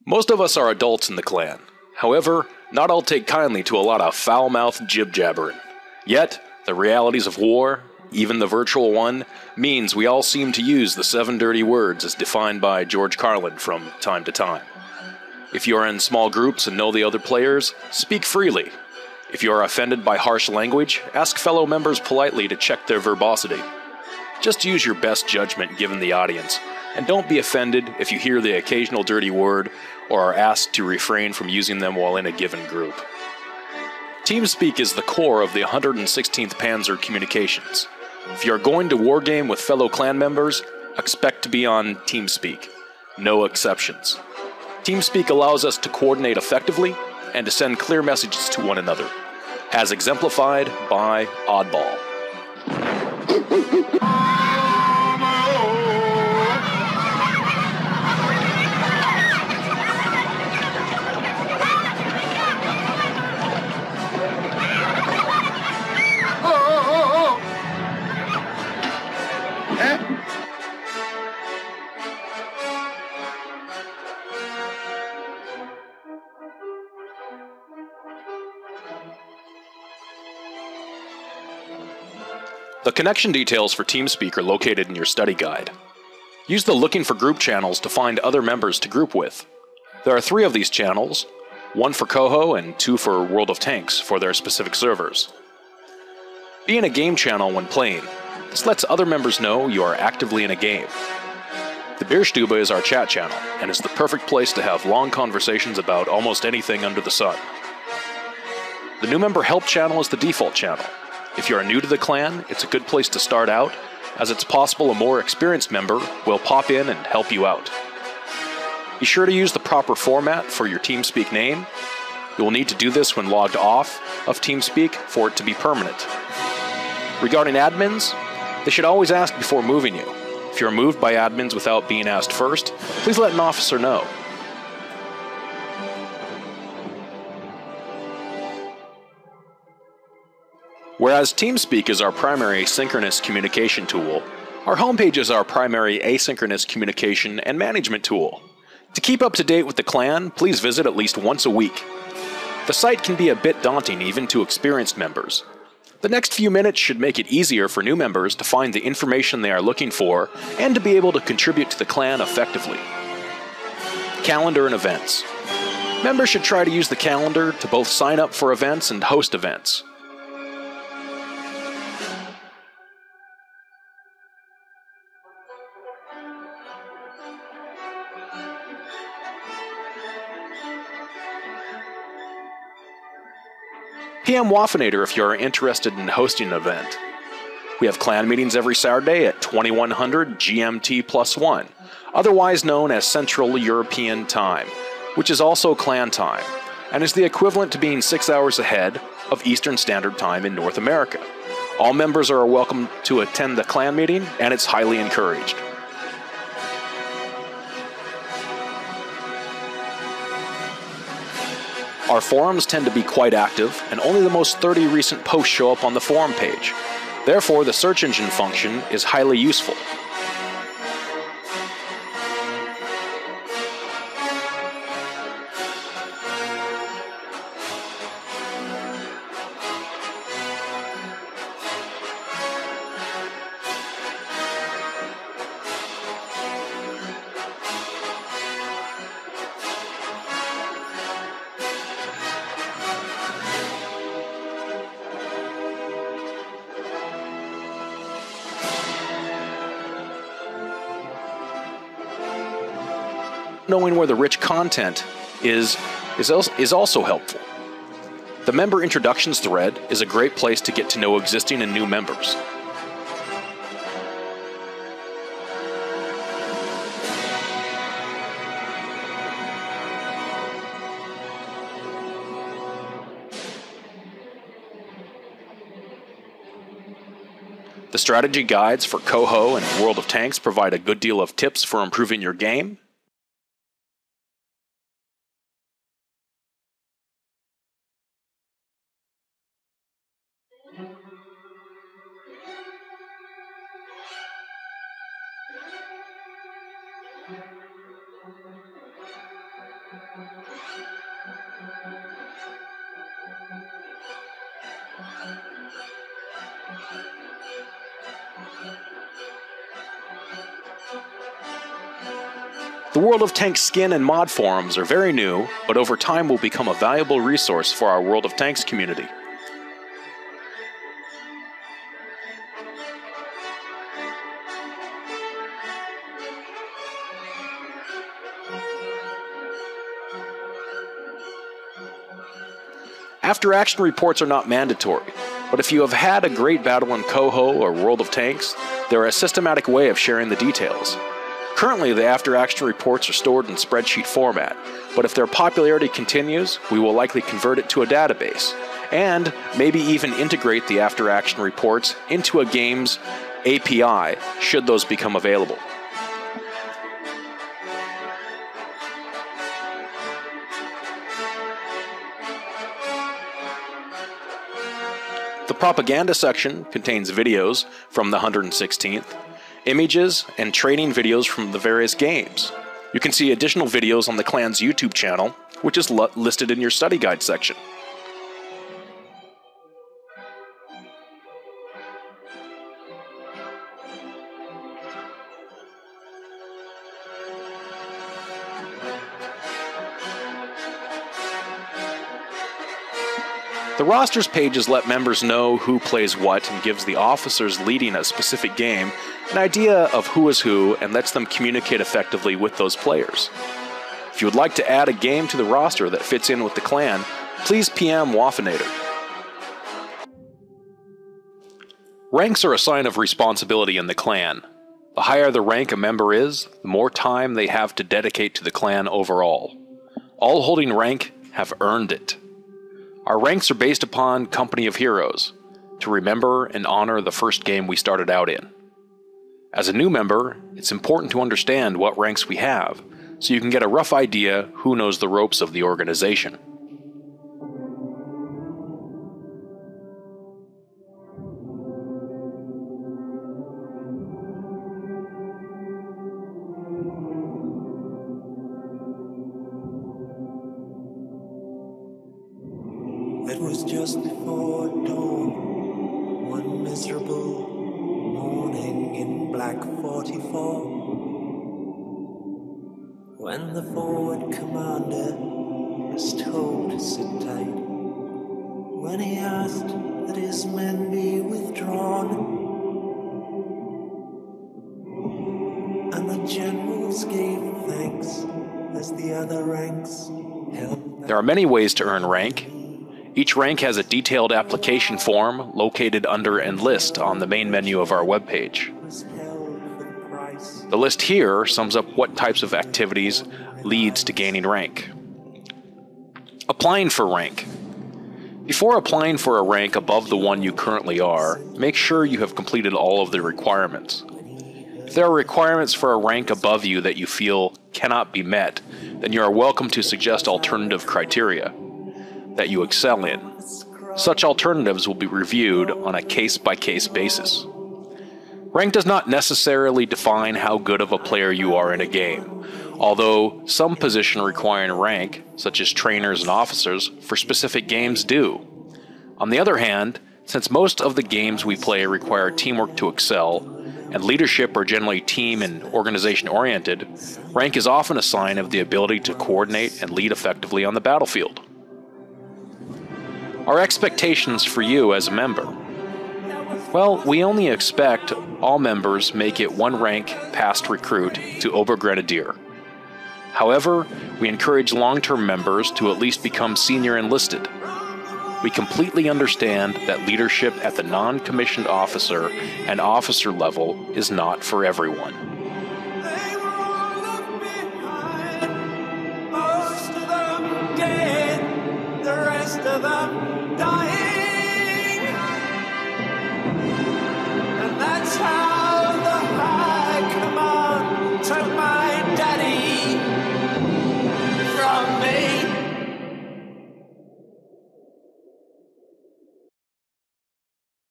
Most of us are adults in the clan. However, not all take kindly to a lot of foul-mouthed jib-jabbering. Yet, the realities of war, even the virtual one, means we all seem to use the 7 dirty words as defined by George Carlin from time to time. If you are in small groups and know the other players, speak freely. If you are offended by harsh language, ask fellow members politely to check their verbosity. Just use your best judgment given the audience, and don't be offended if you hear the occasional dirty word or are asked to refrain from using them while in a given group. TeamSpeak is the core of the 116th Panzer communications. If you are going to wargame with fellow clan members, expect to be on TeamSpeak. No exceptions. TeamSpeak allows us to coordinate effectively and to send clear messages to one another, as exemplified by Oddball. The connection details for TeamSpeak are located in your study guide. Use the Looking for Group channels to find other members to group with. There are 3 of these channels, 1 for Coho and 2 for World of Tanks for their specific servers. Be in a game channel when playing. This lets other members know you are actively in a game. The Bierstube is our chat channel and is the perfect place to have long conversations about almost anything under the sun. The new member help channel is the default channel. If you are new to the clan, it's a good place to start out, as it's possible a more experienced member will pop in and help you out. Be sure to use the proper format for your TeamSpeak name. You will need to do this when logged off of TeamSpeak for it to be permanent. Regarding admins, they should always ask before moving you. If you are moved by admins without being asked first, please let an officer know. Whereas TeamSpeak is our primary synchronous communication tool, our homepage is our primary asynchronous communication and management tool. To keep up to date with the clan, please visit at least once a week. The site can be a bit daunting even to experienced members. The next few minutes should make it easier for new members to find the information they are looking for and to be able to contribute to the clan effectively. Calendar and events. Members should try to use the calendar to both sign up for events and host events. PM Waffenator if you are interested in hosting an event. We have clan meetings every Saturday at 2100 GMT+1, otherwise known as Central European Time, which is also clan time, and is the equivalent to being 6 hours ahead of Eastern Standard Time in North America. All members are welcome to attend the clan meeting, and it's highly encouraged. Our forums tend to be quite active, and only the most 30 recent posts show up on the forum page. Therefore, the search engine function is highly useful. Knowing where the rich content is also helpful. The member introductions thread is a great place to get to know existing and new members. The strategy guides for Coho and World of Tanks provide a good deal of tips for improving your game. The World of Tanks skin and mod forums are very new, but over time will become a valuable resource for our World of Tanks community. After-action reports are not mandatory, but if you have had a great battle in Coho or World of Tanks, there are a systematic way of sharing the details. Currently, the after-action reports are stored in spreadsheet format, but if their popularity continues, we will likely convert it to a database, and maybe even integrate the after-action reports into a game's API, should those become available. The propaganda section contains videos from the 116th, images, and training videos from the various games. You can see additional videos on the clan's YouTube channel, which is listed in your study guide section. The rosters pages let members know who plays what and gives the officers leading a specific game an idea of who is who and lets them communicate effectively with those players. If you would like to add a game to the roster that fits in with the clan, please PM Waffinator. Ranks are a sign of responsibility in the clan. The higher the rank a member is, the more time they have to dedicate to the clan overall. All holding rank have earned it. Our ranks are based upon Company of Heroes, to remember and honor the first game we started out in. As a new member, it's important to understand what ranks we have, so you can get a rough idea who knows the ropes of the organization. It was just before dawn, one miserable morning in Black 44, when the forward commander was told to sit tight, when he asked that his men be withdrawn, and the generals gave thanks as the other ranks held. There are many ways to earn rank. Each rank has a detailed application form located under Enlist on the main menu of our webpage. The list here sums up what types of activities leads to gaining rank. Applying for rank. Before applying for a rank above the one you currently are, make sure you have completed all of the requirements. If there are requirements for a rank above you that you feel cannot be met, then you are welcome to suggest alternative criteria that you excel in. Such alternatives will be reviewed on a case-by-case basis. Rank does not necessarily define how good of a player you are in a game, although some positions requiring rank, such as trainers and officers, for specific games do. On the other hand, since most of the games we play require teamwork to excel, and leadership are generally team and organization-oriented, rank is often a sign of the ability to coordinate and lead effectively on the battlefield. Our expectations for you as a member. Well, we only expect all members make it one rank past recruit to Obergrenadier. However, we encourage long-term members to at least become senior enlisted. We completely understand that leadership at the non-commissioned officer and officer level is not for everyone.